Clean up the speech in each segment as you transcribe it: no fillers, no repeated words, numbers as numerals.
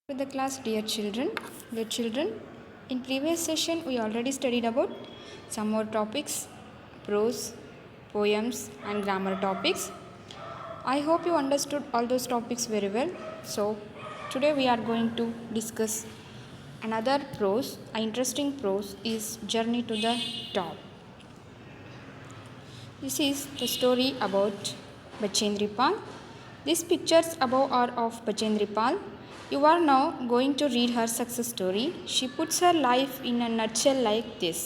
To the class, dear children, in previous session we already studied about some more topics, prose, poems and grammar topics. I hope you understood all those topics very well. So today we are going to discuss another prose. An interesting prose is Journey to the Top. This is the story about Bachendri Pal. These pictures above are of Bachendri Pal. You are now going to read her success story. She puts her life in a nutshell like this.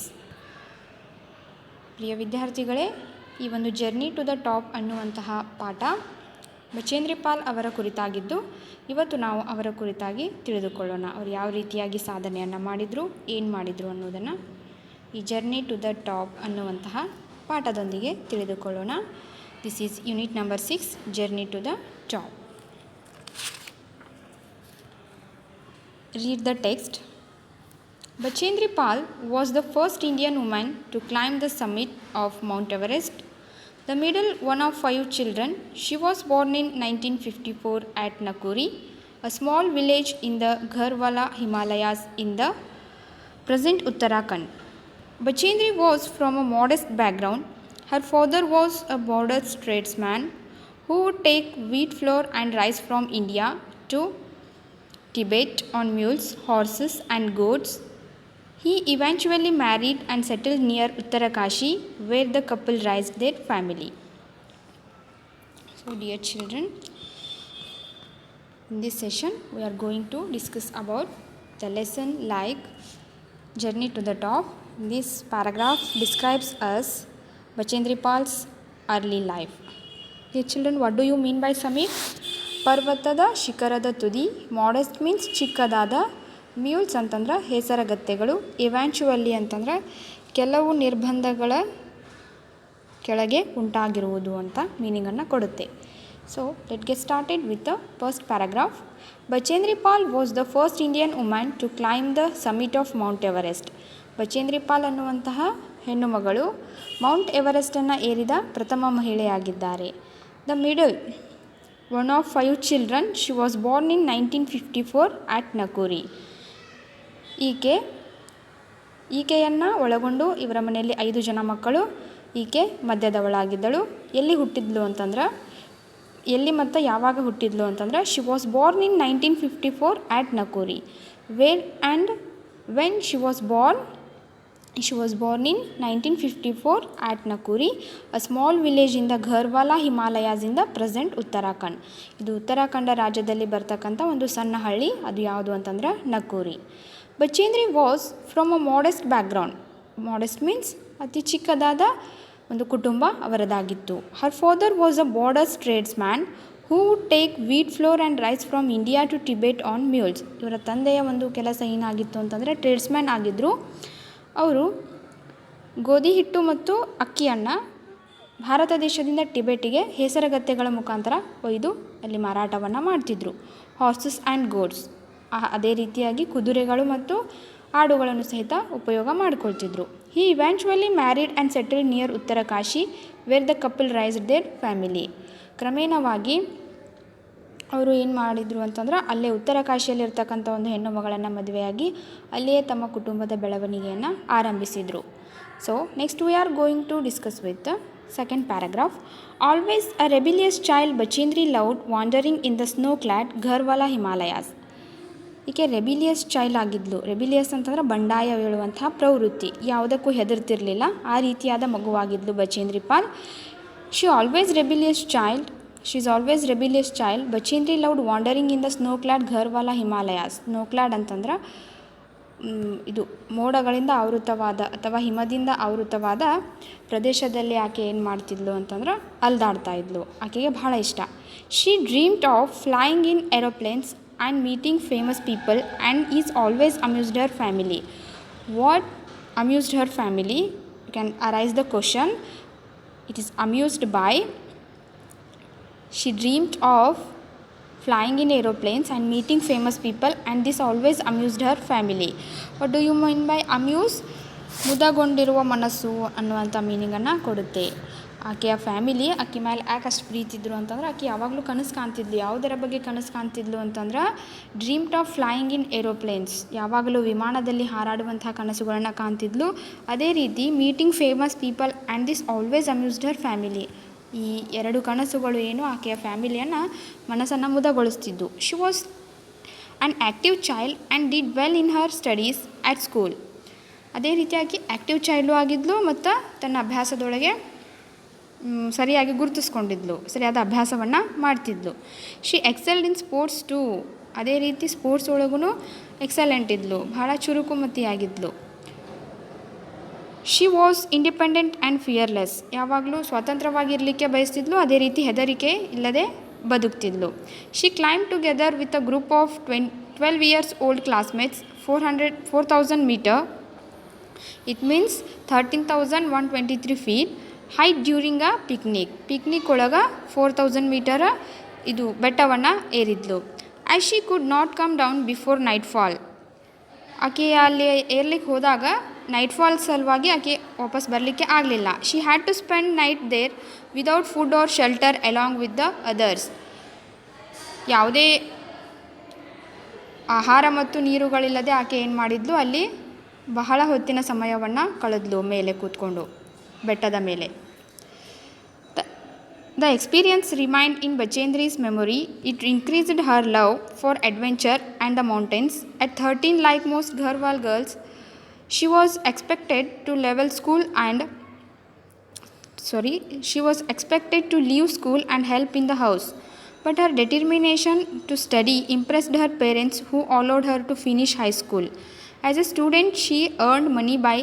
ಪ್ರಿಯ ವಿದ್ಯಾರ್ಥಿಗಳೇ, ಈ ಒಂದು journey to the top ಅನ್ನುವಂತಹ ಪಾಠ ಬಚೇಂದ್ರಿ ಪಾಲ್ ಅವರ ಕುರಿತಾಗಿದ್ದು, ಇವತ್ತು ನಾವು ಅವರ ಕುರಿತಾಗಿ ತಿಳಿದುಕೊಳ್ಳೋಣ. ಅವರು ಯಾವ ರೀತಿಯಾಗಿ ಸಾಧನೆಯನ್ನು ಮಾಡಿದರು, ಏನು ಮಾಡಿದರು ಅನ್ನೋದನ್ನು ಈ ಜರ್ನಿ ಟು ದ ಟಾಪ್ ಅನ್ನುವಂತಹ ಪಾಠದೊಂದಿಗೆ ತಿಳಿದುಕೊಳ್ಳೋಣ. This is unit number 6, journey to the top. Read the text. Bachendri Pal was the first Indian woman to climb the summit of Mount Everest, the middle one of 5 children. She was born in 1954 at Nakuri, a small village in the Gharwala Himalayas in the present Uttarakhand. Bachendri was from a modest background. Her father was a border tradesman who would take wheat flour and rice from India to Tibet on mules, horses and goats. He eventually married and settled near Uttarakashi, where the couple raised their family. So dear children, in this session we are going to discuss about the lesson like Journey to the Top. This paragraph describes us Bachendri Pal's early life. Dear children, what do you mean by summit? ಪರ್ವತದ ಶಿಖರದ ತುದಿ. Modest means ಚಿಕ್ಕದಾದ. ಮ್ಯೂಲ್ಸ್ ಅಂತಂದ್ರೆ ಹೆಸರಗತ್ತೆಗಳು. ಇವ್ಯಾಂಚುವಲಿ ಅಂತಂದ್ರೆ ಕೆಲವು ನಿರ್ಬಂಧಗಳ ಕೆಳಗೆ ಉಂಟಾಗಿರುವುದು ಅಂತ ಮೀನಿಂಗನ್ನು ಕೊಡುತ್ತೆ. So let get started with the first paragraph. Bachendri Pal was the first Indian woman to climb the summit of Mount Everest. Bachendri Pal ಅನ್ನುವಂತಹ ಹೆಣ್ಣು ಮಗಳು ಮೌಂಟ್ ಎವರೆಸ್ಟನ್ನು ಏರಿದ ಪ್ರಥಮ ಮಹಿಳೆಯಾಗಿದ್ದಾರೆ. The middle one of 5 children. She was born in 1954 at Nakuri. ಈಕೆಯನ್ನು ಒಳಗೊಂಡು ಇವರ ಮನೆಯಲ್ಲಿ 5 ಜನ ಮಕ್ಕಳು. ಈಕೆ ಮಧ್ಯದವಳಾಗಿದ್ದಳು. ಎಲ್ಲಿ ಹುಟ್ಟಿದ್ಲು ಅಂತಂದ್ರೆ, ಎಲ್ಲಿ ಮತ್ತು ಯಾವಾಗ ಹುಟ್ಟಿದ್ಲು ಅಂತಂದ್ರೆ, she was born in 1954 at Nakuri. Where and when she was born in 1954 at Nakuri, a small village in the Gharwala Himalayas in the present Uttarakhand. ಇದು ಉತ್ತರಾಖಂಡ ರಾಜ್ಯದಲ್ಲಿ ಬರ್ತಕ್ಕಂಥ ಒಂದು ಸಣ್ಣ ಹಳ್ಳಿ. ಅದು ಯಾವುದು ಅಂತಂದ್ರೆ Nakuri. Bachendri was from a modest background. Modest means ಅತಿ ಚಿಕ್ಕದಾದ ಒಂದು ಕುಟುಂಬ ಅವರದಾಗಿತ್ತು. Her father was a borders trades man who would take wheat flour and rice from India to Tibet on mules. ಇವರ ತಂದೆಯ ಒಂದು ಕೆಲಸ ಏನಾಗಿತ್ತು ಅಂತಂದರೆ ಟ್ರೇಡ್ಸ್ಮ್ಯಾನ್ ಆಗಿದ್ದರು. ಅವರು ಗೋಧಿ ಹಿಟ್ಟು ಮತ್ತು ಅಕ್ಕಿಯನ್ನು ಭಾರತ ದೇಶದಿಂದ ಟಿಬೆಟಿಗೆ ಹೆಸರಗತ್ತೆಗಳ ಮುಖಾಂತರ ಒಯ್ದು ಅಲ್ಲಿ ಮಾರಾಟವನ್ನು ಮಾಡ್ತಿದ್ರು. ಹಾರ್ಸಸ್ ಆ್ಯಂಡ್ ಗೋಡ್ಸ್, ಅದೇ ರೀತಿಯಾಗಿ ಕುದುರೆಗಳು ಮತ್ತು ಆಡುಗಳನ್ನು ಸಹಿತ ಉಪಯೋಗ ಮಾಡಿಕೊಳ್ತಿದ್ರು. He eventually married and settled near Uttarkashi where the couple raised their family. ಕ್ರಮೇಣವಾಗಿ ಅವರು ಏನು ಮಾಡಿದರು ಅಂತಂದ್ರೆ, ಅಲ್ಲೇ ಉತ್ತರಕಾಶಿಯಲ್ಲಿರ್ತಕ್ಕಂಥ ಒಂದು ಹೆಣ್ಣು ಮಗಳನ್ನು ಮದುವೆಯಾಗಿ ಅಲ್ಲಿಯೇ ತಮ್ಮ ಕುಟುಂಬದ ಬೆಳವಣಿಗೆಯನ್ನು ಆರಂಭಿಸಿದರು. So next we are going to discuss with second paragraph. Always a rebellious child, Bachendri loved wandering in the snow clad Garhwal Himalayas. ಈಕೆ ರೆಬಿಲಿಯಸ್ ಚೈಲ್ಡ್ ಆಗಿದ್ಲು. ರೆಬಿಲಿಯಸ್ ಅಂತಂದ್ರೆ ಬಂಡಾಯ ಹೇಳುವಂತಹ ಪ್ರವೃತ್ತಿ, ಯಾವುದಕ್ಕೂ ಹೆದರ್ತಿರಲಿಲ್ಲ, ಆ ರೀತಿಯಾದ ಮಗುವಾಗಿದ್ಲು Bachendri Pal. She is always rebellious child. Bachendri loved wandering in the snow-clad Gharwala Himalayas. ಸ್ನೋಕ್ಲಾಡ್ ಅಂತಂದ್ರೆ ಇದು ಮೋಡಗಳಿಂದ ಆವೃತವಾದ ಅಥವಾ ಹಿಮದಿಂದ ಆವೃತವಾದ ಪ್ರದೇಶದಲ್ಲಿ ಆಕೆ ಏನು ಮಾಡ್ತಿದ್ಲು ಅಂತಂದ್ರೆ ಅಲ್ದಾಡ್ತಾ ಇದ್ಲು. ಆಕೆಗೆ ಬಹಳ ಇಷ್ಟ. She dreamed of flying in aeroplanes and meeting famous people and is always amused her family. What amused her family? You can arise the question. It is amused by, she dreamed of flying in aeroplanes and meeting famous people and this always amused her family. What do you mean by amuse? ಮುದಗೊಂಡಿರುವ ಮನಸ್ಸು ಅನ್ನುವಂಥ ಮೀನಿಂಗನ್ನು ಕೊಡುತ್ತೆ. ಆಕೆಯ family ಆಕೆ ಮೇಲೆ ಯಾಕೆ ಅಷ್ಟು ಪ್ರೀತಿ ಇದ್ದರು ಅಂತಂದ್ರೆ ಆಕೆ ಯಾವಾಗಲೂ ಕನಸು ಕಾಣ್ತಿದ್ಲು. ಯಾವುದರ ಬಗ್ಗೆ ಕನಸು ಕಾಣ್ತಿದ್ಲು ಅಂತಂದ್ರೆ dreamed of flying in aeroplanes, ಯಾವಾಗಲೂ ವಿಮಾನದಲ್ಲಿ ಹಾರಾಡುವಂಥ ಕನಸುಗಳನ್ನು ಕಾಣ್ತಿದ್ಲು. ಅದೇ ರೀತಿ meeting famous people and this always amused her family. ಈ ಎರಡು ಕನಸುಗಳು ಏನು ಆಕೆಯ ಫ್ಯಾಮಿಲಿಯನ್ನು ಮನಸ್ಸನ್ನು ಮುದಗೊಳಿಸ್ತಿದ್ದು. She was an active child and did well in her studies at school. ಅದೇ ರೀತಿಯಾಗಿ ಆ್ಯಕ್ಟಿವ್ ಚೈಲ್ಡು ಆಗಿದ್ಲು ಮತ್ತು ತನ್ನ ಅಭ್ಯಾಸದೊಳಗೆ ಸರಿಯಾಗಿ ಗುರುತಿಸ್ಕೊಂಡಿದ್ಲು, ಸರಿಯಾದ ಅಭ್ಯಾಸವನ್ನು ಮಾಡ್ತಿದ್ಲು. She excelled in sports too, ಅದೇ ರೀತಿ ಸ್ಪೋರ್ಟ್ಸ್ ಒಳಗೂ ಎಕ್ಸಲೆಂಟ್ ಇದ್ಲು, ಭಾಳ ಚುರುಕುಮತಿಯಾಗಿದ್ಲು. She was independent and fearless, ಯಾವಾಗಲೂ ಸ್ವತಂತ್ರವಾಗಿರಲಿಕ್ಕೆ ಬಯಸ್ತಿದ್ಲು, ಅದೇ ರೀತಿ ಹೆದರಿಕೆ ಇಲ್ಲದೆ ಬದುಕ್ತಿದ್ಲು. She climb together with a group of 12 years old classmates 4,000 meter, it means 13,123 feet height during a picnic ಒಳಗೆ 4,000 ಮೀಟರ್ ಇದು ಬೆಟ್ಟವನ್ನು ಏರಿದ್ಲು. As she could not come down before nightfall, ಆಕೆ ಅಲ್ಲಿ ಏರ್ಲಿಕ್ಕೆ ಹೋದಾಗ ನೈಟ್ ಫಾಲ್ ಸಲುವಾಗಿ ಆಕೆ ವಾಪಸ್ ಬರಲಿಕ್ಕೆ ಆಗಲಿಲ್ಲ. She had to spend night there without food or shelter along with the others, ಯಾವುದೇ ಆಹಾರ ಮತ್ತು ನೀರುಗಳಿಲ್ಲದೆ ಆಕೆ ಏನು ಮಾಡಿದ್ಲು, ಅಲ್ಲಿ ಬಹಳ ಹೊತ್ತಿನ ಸಮಯವನ್ನು ಕಳೆದ್ಲು ಮೇಲೆ ಕೂತ್ಕೊಂಡು ಬೆಟ್ಟದ ಮೇಲೆ. The experience remained in Bachendri's memory. It increased her love for adventure and the mountains. At 13, like most Gharwal girls, she was expected to leave school and help in the house. But her determination to study impressed her parents, who allowed her to finish high school. As a student, she earned money by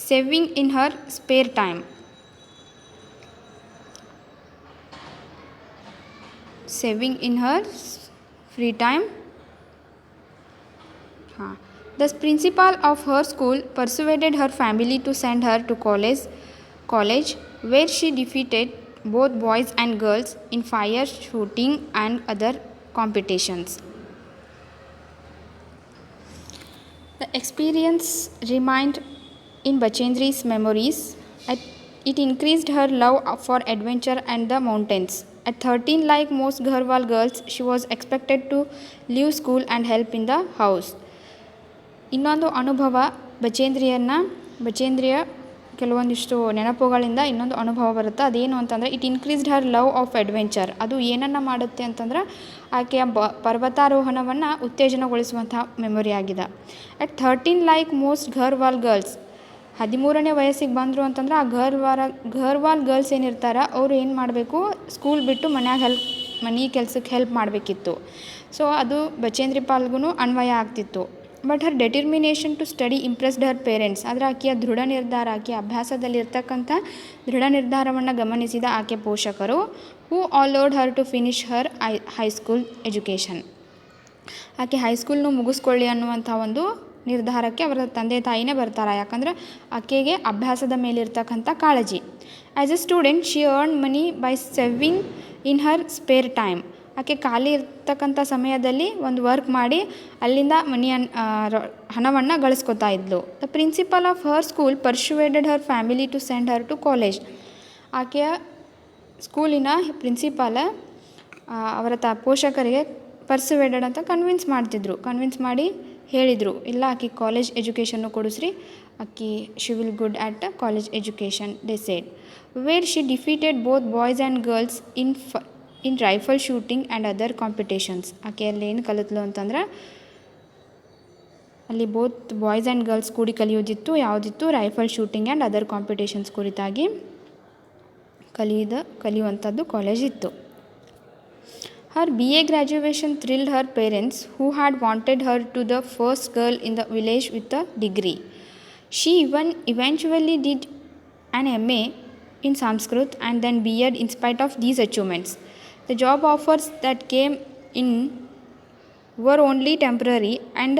saving in her spare time. Saving in her free time. The principal of her school persuaded her family to send her to college, where she defeated both boys and girls in fire shooting and other competitions. The experience remained in Bachendri's memories. It increased her love for adventure and the mountains. At 13, like most Gharwal girls, she was expected to leave school and help in the house. ಇನ್ನೊಂದು ಅನುಭವ ಬಚೇಂದ್ರಿಯ ಕೆಲವೊಂದಿಷ್ಟು ನೆನಪುಗಳಿಂದ ಇನ್ನೊಂದು ಅನುಭವ ಬರುತ್ತೆ. ಅದೇನು ಅಂತಂದರೆ it increased Har love of adventure. ಅದು ಏನನ್ನು ಮಾಡುತ್ತೆ ಅಂತಂದ್ರೆ ಆಕೆಯ ಪರ್ವತಾರೋಹಣವನ್ನು ಉತ್ತೇಜನಗೊಳಿಸುವಂಥ ಮೆಮೊರಿ ಆಗಿದೆ. ಅಟ್ 13, ಲೈಕ್ ಮೋಸ್ಟ್ ಘರ್ವಾಲ್ ಗರ್ಲ್ಸ್, 13ನೇ ವಯಸ್ಸಿಗೆ ಬಂದರು ಅಂತಂದ್ರೆ ಆ ಘರ್ವಾಲ್ ಗರ್ಲ್ಸ್ ಏನಿರ್ತಾರೆ ಅವರು ಏನು ಮಾಡಬೇಕು, ಸ್ಕೂಲ್ ಬಿಟ್ಟು ಮನೆ ಕೆಲಸಕ್ಕೆ ಹೆಲ್ಪ್ ಮಾಡಬೇಕಿತ್ತು. ಸೊ ಅದು ಬಚೇಂದ್ರಿ ಪಾಲ್ಗೂ ಅನ್ವಯ ಆಗ್ತಿತ್ತು. But her determination to study impressed her parents, ಆದರೆ ಆಕೆಯ ದೃಢ ನಿರ್ಧಾರ, ಆಕೆಯ ಅಭ್ಯಾಸದಲ್ಲಿರ್ತಕ್ಕಂಥ ದೃಢ ನಿರ್ಧಾರವನ್ನು ಗಮನಿಸಿದ ಆಕೆ ಪೋಷಕರು, who allowed her to finish her high school education, ಆಕೆ ಹೈಸ್ಕೂಲ್ನು ಮುಗಿಸ್ಕೊಳ್ಳಿ ಅನ್ನುವಂಥ ಒಂದು ನಿರ್ಧಾರಕ್ಕೆ ಅವರ ತಂದೆ ತಾಯಿನೇ ಬರ್ತಾರೆ. ಯಾಕಂದರೆ ಆಕೆಗೆ ಅಭ್ಯಾಸದ ಮೇಲಿರ್ತಕ್ಕಂಥ ಕಾಳಜಿ. As A student she earn money by saving in Har spare time, ಆಕೆ ಖಾಲಿ ಇರ್ತಕ್ಕಂಥ ಸಮಯದಲ್ಲಿ ಒಂದು ವರ್ಕ್ ಮಾಡಿ ಅಲ್ಲಿಂದ ಹಣವನ್ನು ಗಳಿಸ್ಕೊತಾ ಇದ್ಲು. The principal of her school persuaded her family to send her to college, ಆಕೆಯ ಸ್ಕೂಲಿನ ಪ್ರಿನ್ಸಿಪಾಲ ಅವರ ಪೋಷಕರಿಗೆ ಪರ್ಸುವೇಡೆಡ್ ಅಂತ ಕನ್ವಿನ್ಸ್ ಮಾಡಿ ಹೇಳಿದರು, ಇಲ್ಲ ಆಕೆ ಕಾಲೇಜ್ ಎಜುಕೇಷನ್ನು ಕೊಡಿಸ್ರಿ, ಆಕೆ she will good at college education they said, where she defeated both boys and girls in rifle shooting and other competitions. ಆಕೆ ಅಲ್ಲಿ ಏನು ಕಲಿತ್ಲು ಅಂತಂದ್ರೆ ಅಲ್ಲಿ ಬೋತ್ ಬಾಯ್ಸ್ ಆ್ಯಂಡ್ ಗರ್ಲ್ಸ್ ಕೂಡಿ ಯಾವುದಿತ್ತು rifle shooting and other competitions ಕುರಿತಾಗಿ ಕಲಿಯುವಂಥದ್ದು ಕಾಲೇಜ್ ಇತ್ತು. Her BA graduation thrilled her parents, who had wanted her to the first girl in the village with a degree. She eventually did an MA in Sanskrit and then B.Ed in spite of these achievements. The job offers that came in were only temporary and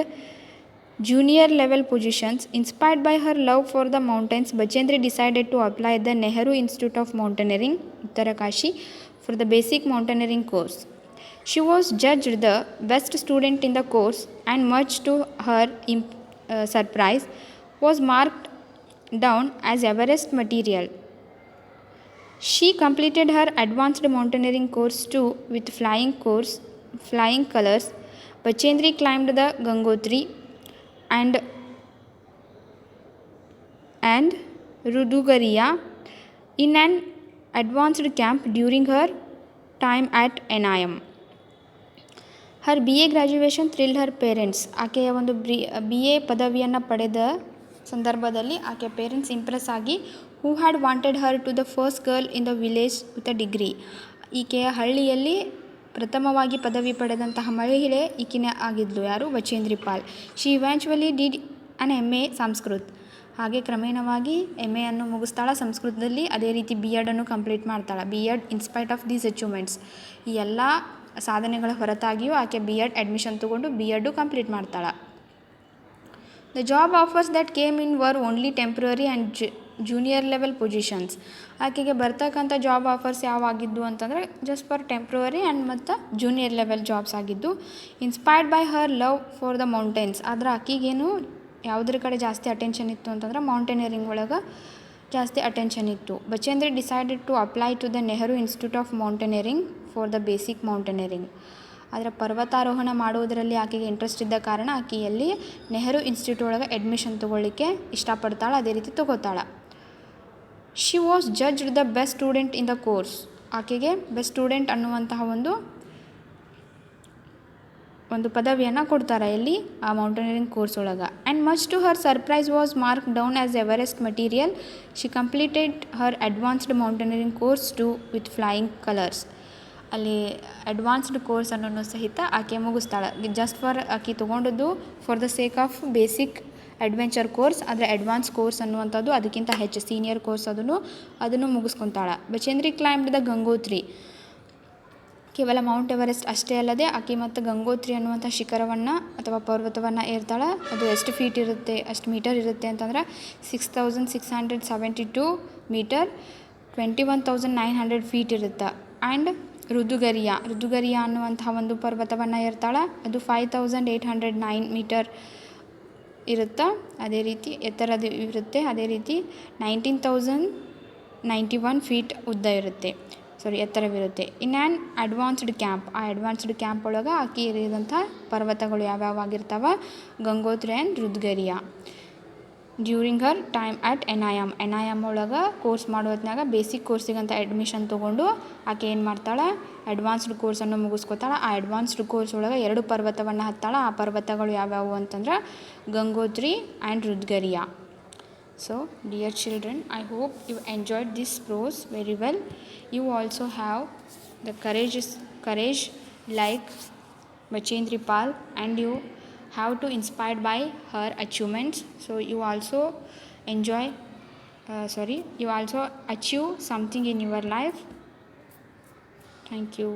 junior level positions. Inspired by her love for the mountains, Bachendri decided to apply at the Nehru Institute of Mountaineering, Uttarakashi, for the basic mountaineering course. She was judged the best student in the course and much to her surprise was marked down as Everest material. She completed her advanced mountaineering course too with flying colors. Bachendri climbed the Gangotri and Rudugariya in an advanced camp during her time at NIM. Har B A graduation thrilled Har parents. ಆಕೆಯ ಒಂದು B A ಪದವಿಯನ್ನು ಪಡೆದ ಸಂದರ್ಭದಲ್ಲಿ ಆಕೆಯ parents impress ಆಗಿ who had wanted her to the first girl in the village with a degree. ಈಕೆಯ ಹಳ್ಳಿಯಲ್ಲಿ ಪ್ರಥಮವಾಗಿ ಪದವಿ ಪಡೆದಂತಹ ಮಹಿಳೆ ಈಕಿನೇ ಆಗಿದ್ಲು. ಯಾರು? Bachendri Pal. She eventually did an M A Sanskrit. ಹಾಗೆ ಕ್ರಮೇಣವಾಗಿ ಎಮ್ ಎಯನ್ನು ಮುಗಿಸ್ತಾಳ ಸಂಸ್ಕೃತದಲ್ಲಿ. ಅದೇ ರೀತಿ ಬಿ ಎಡನ್ನು ಕಂಪ್ಲೀಟ್ ಮಾಡ್ತಾಳೆ. B Ed in spite of these achievements, ಈ ಎಲ್ಲ ಸಾಧನೆಗಳ ಹೊರತಾಗಿಯೂ ಆಕೆ ಬಿ ಎಡ್ ಅಡ್ಮಿಷನ್ ತೊಗೊಂಡು ಬಿ ಎಡ್ಡು ಕಂಪ್ಲೀಟ್ ಮಾಡ್ತಾಳೆ. The job offers that came in var only temporary and junior level positions. ಆಕೆಗೆ ಬರ್ತಕ್ಕಂಥ ಜಾಬ್ ಆಫರ್ಸ್ ಯಾವಾಗಿದ್ದು ಅಂತಂದರೆ ಜಸ್ಟ್ ಫಾರ್ ಟೆಂಪ್ರವರಿ ಆ್ಯಂಡ್ ಮತ್ತು ಜೂನಿಯರ್ ಲೆವೆಲ್ ಜಾಬ್ಸ್ ಆಗಿದ್ದು. Inspired by her love for the mountains. ಆದ್ರೆ ಆಕೆಗೇನು ಯಾವುದ್ರ ಕಡೆ ಜಾಸ್ತಿ ಅಟೆನ್ಷನ್ ಇತ್ತು ಅಂತಂದ್ರೆ ಮೌಂಟೇನಿಯರಿಂಗ್ ಒಳಗೆ ಜಾಸ್ತಿ ಅಟೆನ್ಷನ್ ಇತ್ತು. Bachendri decided to apply to the Nehru Institute of Mountaineering for the basic mountaineering. ಆದರೆ ಪರ್ವತಾರೋಹಣ ಮಾಡುವುದರಲ್ಲಿ ಆಕೆಗೆ ಇಂಟ್ರೆಸ್ಟ್ ಇದ್ದ ಕಾರಣ ಆಕೆಯಲ್ಲಿ ನೆಹರು ಇನ್ಸ್ಟಿಟ್ಯೂಟ್ ಒಳಗೆ ಅಡ್ಮಿಷನ್ ತೊಗೊಳ್ಳಿಕ್ಕೆ ಇಷ್ಟಪಡ್ತಾಳೆ. ಅದೇ ರೀತಿ ತೊಗೋತಾಳೆ. She was judged the best student in the course. ಆಕೆಗೆ ಬೆಸ್ಟ್ ಸ್ಟೂಡೆಂಟ್ ಅನ್ನುವಂತಹ ಒಂದು ಪದವಿಯನ್ನು ಕೊಡ್ತಾರೆ ಎಲ್ಲಿ? ಆ ಮೌಂಟೇನಿಯರಿಂಗ್ ಕೋರ್ಸ್ ಒಳಗೆ. And much to her surprise was mark down as Everest material. She completed Har advanced mountaineering course too with flying colours. ಅಲ್ಲಿ advanced ಕೋರ್ಸನ್ನು ಸಹಿತ ಆಕೆ ಮುಗಿಸ್ತಾಳೆ. ಜಸ್ಟ್ ಫಾರ್ ಆಕೆ ತೊಗೊಂಡದ್ದು for the sake of basic adventure course. ಆದರೆ advance course ಅನ್ನುವಂಥದ್ದು ಅದಕ್ಕಿಂತ ಹೆಚ್ಚು ಸೀನಿಯರ್ ಕೋರ್ಸ್ ಅದನ್ನು ಮುಗಿಸ್ಕೊತಾಳೆ. Bachendri climbed the Gangotri. ಕೇವಲ ಮೌಂಟ್ ಎವರೆಸ್ಟ್ ಅಷ್ಟೇ ಅಲ್ಲದೆ ಆಕೆ ಮತ್ತು ಗಂಗೋತ್ರಿ ಅನ್ನುವಂಥ ಶಿಖರವನ್ನು ಅಥವಾ ಪರ್ವತವನ್ನು ಏರ್ತಾಳೆ. ಅದು ಎಷ್ಟು ಫೀಟ್ ಇರುತ್ತೆ, ಎಷ್ಟು ಮೀಟರ್ ಇರುತ್ತೆ ಅಂತಂದ್ರೆ 6672 ಮೀಟರ್, 21,900 ಫೀಟ್ ಇರುತ್ತೆ. ಆ್ಯಂಡ್ ರುದುಗರಿಯ ಅನ್ನುವಂತಹ ಒಂದು ಪರ್ವತವನ್ನು ಏರ್ತಾಳೆ. ಅದು 5809 ಮೀಟರ್ ಇರುತ್ತೆ. ಅದೇ ರೀತಿ ಎತ್ತರದ ಇರುತ್ತೆ. ಅದೇ ರೀತಿ 19,091 ಫೀಟ್ ಉದ್ದ ಇರುತ್ತೆ, ಎತ್ತರವಿರುತ್ತೆ. In an advanced camp. ಆ ಅಡ್ವಾನ್ಸ್ಡ್ ಕ್ಯಾಂಪ್ ಒಳಗೆ ಆಕೆ ಇರಿದಂಥ ಪರ್ವತಗಳು ಯಾವ್ಯಾವ ಆಗಿರ್ತಾವೆ? Gangotri and Rudgaira. During her time at NIM ಒಳಗೆ ಕೋರ್ಸ್ ಮಾಡೋ ಹೊತ್ನಾಗ ಬೇಸಿಕ್ ಕೋರ್ಸಿಗಂತ ಅಡ್ಮಿಷನ್ ತೊಗೊಂಡು ಆಕೆ ಏನು ಮಾಡ್ತಾಳೆ? ಅಡ್ವಾನ್ಸ್ಡ್ ಕೋರ್ಸನ್ನು ಮುಗಿಸ್ಕೊತಾಳೆ. ಆ ಅಡ್ವಾನ್ಸ್ಡ್ ಕೋರ್ಸ್ ಒಳಗೆ 2 ಪರ್ವತವನ್ನು ಹತ್ತಾಳೆ. ಆ ಪರ್ವತಗಳು ಯಾವ್ಯಾವು ಅಂತಂದ್ರೆ Gangotri and Rudgaira. So dear children, I hope you enjoyed this prose very well. You also have the courage like Bachendri Pal, and you have to inspired by her achievements. So you also you also achieve something in your life. Thank you.